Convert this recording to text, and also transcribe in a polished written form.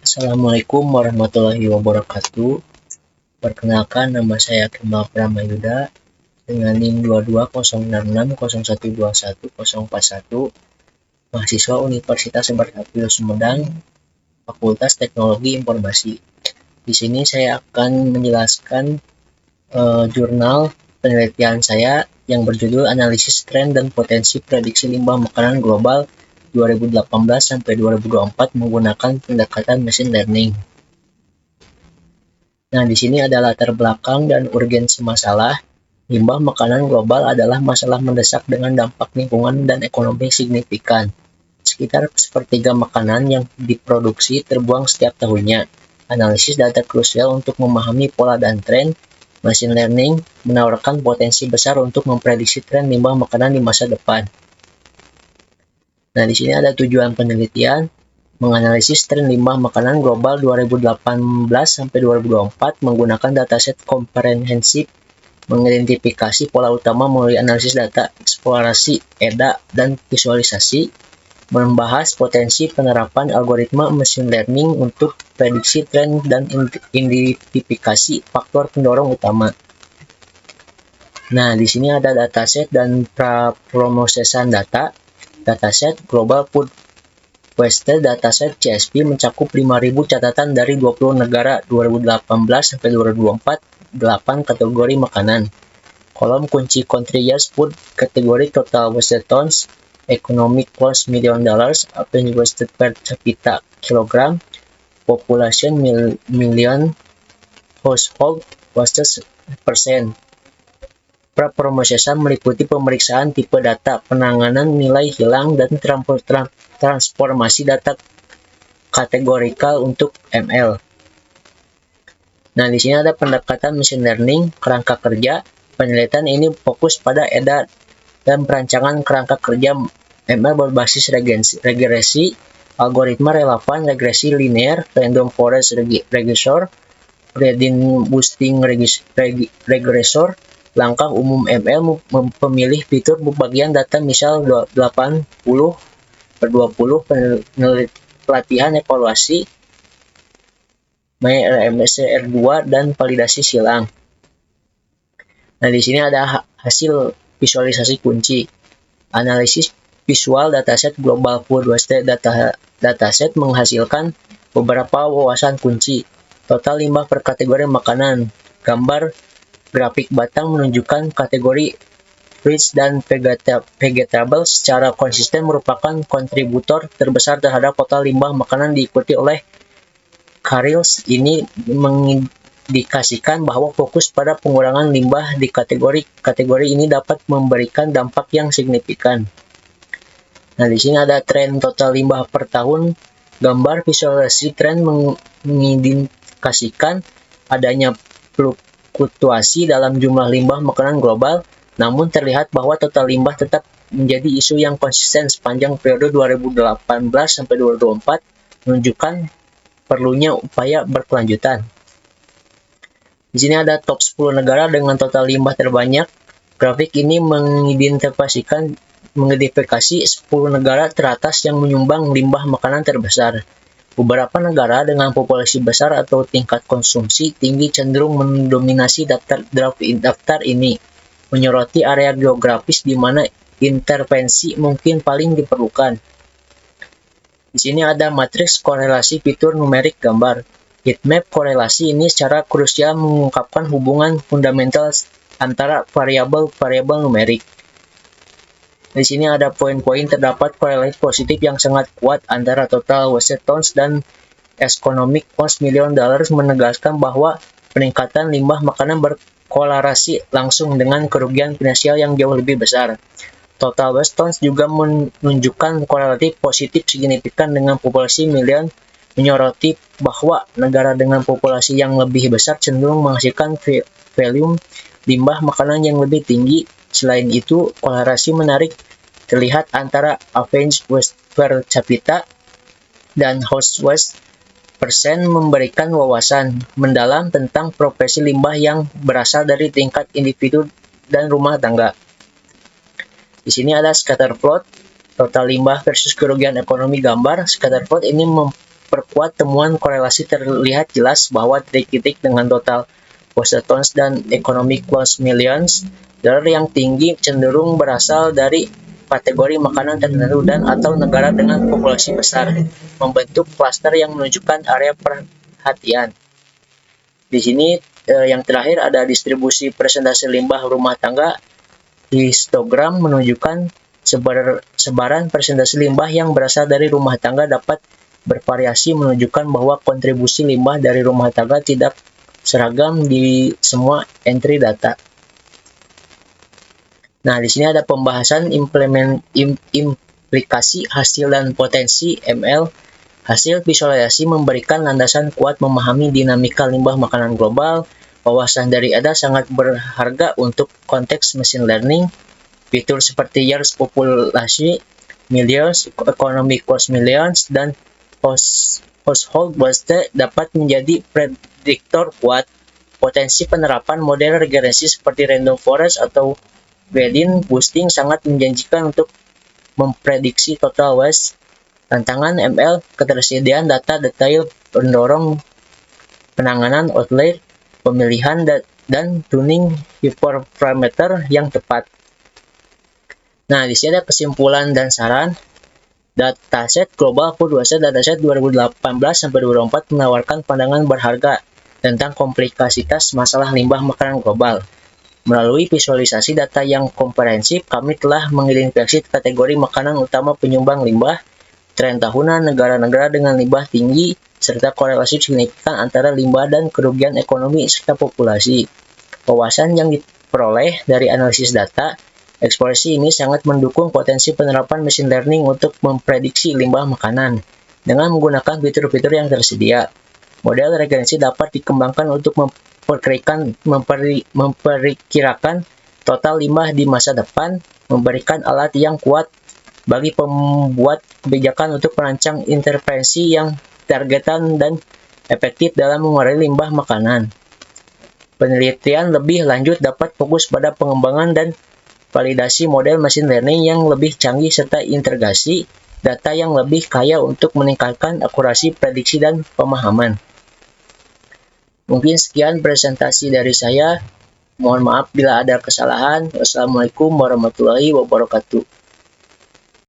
Assalamualaikum warahmatullahi wabarakatuh. Perkenalkan, nama saya Kemal Pramayuda dengan NIM 220660121041, mahasiswa Universitas Berhafil Sumedang, Fakultas Teknologi Informasi. Di sini saya akan menjelaskan jurnal penelitian saya yang berjudul Analisis Tren dan Potensi Prediksi Limbah Makanan Global 2018 sampai 2024 menggunakan pendekatan machine learning. Nah, di sini ada latar belakang dan urgensi masalah. Limbah makanan global adalah masalah mendesak dengan dampak lingkungan dan ekonomi signifikan. Sekitar sepertiga makanan yang diproduksi terbuang setiap tahunnya. Analisis data krusial untuk memahami pola dan tren. Machine learning menawarkan potensi besar untuk memprediksi tren limbah makanan di masa depan. Nah, di sini ada tujuan penelitian. Menganalisis tren limbah makanan global 2018 sampai 2024 menggunakan dataset komprehensif, mengidentifikasi pola utama melalui analisis data, eksplorasi, EDA, dan visualisasi, membahas potensi penerapan algoritma machine learning untuk prediksi tren dan identifikasi faktor pendorong utama. Nah, di sini ada dataset dan prapromosesan data. Dataset Global Food Waste Dataset CSP mencakup 5.000 catatan dari 20 negara 2018 sampai 2024, 8 kategori makanan. Kolom kunci Country Years Food, kategori Total Waste Tons, Economic Loss $1 million, Average Wasted per capita kilogram, Population million, Household Wastes persen. Prapromosesan meliputi pemeriksaan tipe data, penanganan nilai hilang, dan transformasi data kategorikal untuk ML. Nah, di sini ada pendekatan machine learning, kerangka kerja. Penelitian ini fokus pada EDA dan perancangan kerangka kerja ML berbasis regresi, algoritma relevan, regresi linear, random forest regressor, gradient boosting regressor. Langkah umum ML memilih fitur pembagian data, misal 80/20, pelatihan evaluasi, MSCR2, dan validasi silang. Nah, di sini ada hasil visualisasi kunci. Analisis visual dataset Global Food Waste Dataset menghasilkan beberapa wawasan kunci. Total limbah per kategori makanan. Gambar grafik batang menunjukkan kategori fruits dan vegetables secara konsisten merupakan kontributor terbesar terhadap total limbah makanan, diikuti oleh Carills. Ini mengindikasikan bahwa fokus pada pengurangan limbah di kategori ini dapat memberikan dampak yang signifikan. Nah, di sini ada tren total limbah per tahun. Gambar visualisasi tren mengindikasikan adanya fluktuasi dalam jumlah limbah makanan global, namun terlihat bahwa total limbah tetap menjadi isu yang konsisten sepanjang periode 2018 sampai 2024, menunjukkan perlunya upaya berkelanjutan. Di sini ada top 10 negara dengan total limbah terbanyak. Grafik ini mengidentifikasi 10 negara teratas yang menyumbang limbah makanan terbesar. Beberapa negara dengan populasi besar atau tingkat konsumsi tinggi cenderung mendominasi daftar ini, menyoroti area geografis di mana intervensi mungkin paling diperlukan. Di sini ada matriks korelasi fitur numerik gambar. Heatmap korelasi ini secara krusial mengungkapkan hubungan fundamental antara variabel-variabel numerik. Di sini ada poin-poin terdapat korelasi positif yang sangat kuat antara total waste tons dan economic loss $1 million, menegaskan bahwa peningkatan limbah makanan berkorelasi langsung dengan kerugian finansial yang jauh lebih besar. Total waste tons juga menunjukkan korelasi positif signifikan dengan populasi million, menyoroti bahwa negara dengan populasi yang lebih besar cenderung menghasilkan volume limbah makanan yang lebih tinggi. Selain itu, korelasi menarik terlihat antara average waste per capita dan household waste persen, memberikan wawasan mendalam tentang proporsi limbah yang berasal dari tingkat individu dan rumah tangga. Di sini ada scatter plot, total limbah versus kerugian ekonomi gambar. Scatter plot ini memperkuat temuan korelasi terlihat jelas bahwa titik-titik dengan total positons dan economic loss millions dollar yang tinggi cenderung berasal dari kategori makanan tertentu dan atau negara dengan populasi besar, membentuk klaster yang menunjukkan area perhatian. Di sini yang terakhir ada distribusi persentase limbah rumah tangga. Histogram menunjukkan sebaran persentase limbah yang berasal dari rumah tangga dapat bervariasi, menunjukkan bahwa kontribusi limbah dari rumah tangga tidak seragam di semua entry data. Nah, di sini ada pembahasan implikasi hasil dan potensi ML. Hasil visualisasi memberikan landasan kuat memahami dinamika limbah makanan global. Wawasan dari ADA sangat berharga untuk konteks machine learning. Fitur seperti years populasi, millions, economic cost millions, dan household budget dapat menjadi prediktor kuat. Potensi penerapan model regresi seperti random forest atau gradient boosting sangat menjanjikan untuk memprediksi total waste. Tantangan ML, ketersediaan data detail mendorong penanganan outlier, pemilihan dan tuning hyperparameter yang tepat. Nah, di sini ada kesimpulan dan saran. Dataset Global Food Waste Dataset 2018-2024 menawarkan pandangan berharga tentang kompleksitas masalah limbah makanan global. Melalui visualisasi data yang komprehensif, kami telah mengidentifikasi kategori makanan utama penyumbang limbah, tren tahunan negara-negara dengan limbah tinggi, serta korelasi signifikan antara limbah dan kerugian ekonomi serta populasi. Wawasan yang diperoleh dari analisis data, eksplorasi ini sangat mendukung potensi penerapan machine learning untuk memprediksi limbah makanan dengan menggunakan fitur-fitur yang tersedia. Model regresi dapat dikembangkan untuk memperkirakan total limbah di masa depan, memberikan alat yang kuat bagi pembuat kebijakan untuk merancang intervensi yang targetan dan efektif dalam mengurangi limbah makanan. Penelitian lebih lanjut dapat fokus pada pengembangan dan validasi model machine learning yang lebih canggih serta integrasi data yang lebih kaya untuk meningkatkan akurasi prediksi dan pemahaman. Mungkin sekian presentasi dari saya. Mohon maaf bila ada kesalahan. Wassalamualaikum warahmatullahi wabarakatuh.